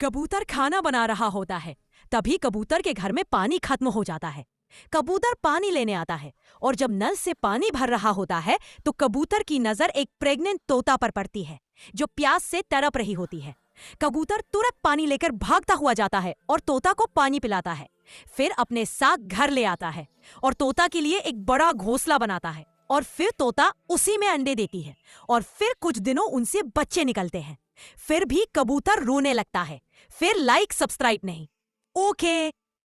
कबूतर खाना बना रहा होता है। तभी कबूतर के घर में पानी खत्म हो जाता है। कबूतर पानी लेने आता है और जब नल से पानी भर रहा होता है तो कबूतर की नजर एक प्रेग्नेंट तोता पर पड़ती है जो प्यास से तड़प रही होती है। कबूतर तुरंत पानी लेकर भागता हुआ जाता है और तोता को पानी पिलाता है। फिर अपने साथ घर ले आता है और तोता के लिए एक बड़ा घोंसला बनाता है और फिर तोता उसी में अंडे देती है और फिर कुछ दिनों उनसे बच्चे निकलते हैं। फिर भी कबूतर रोने लगता है। फिर लाइक सब्सक्राइब नहीं। ओके।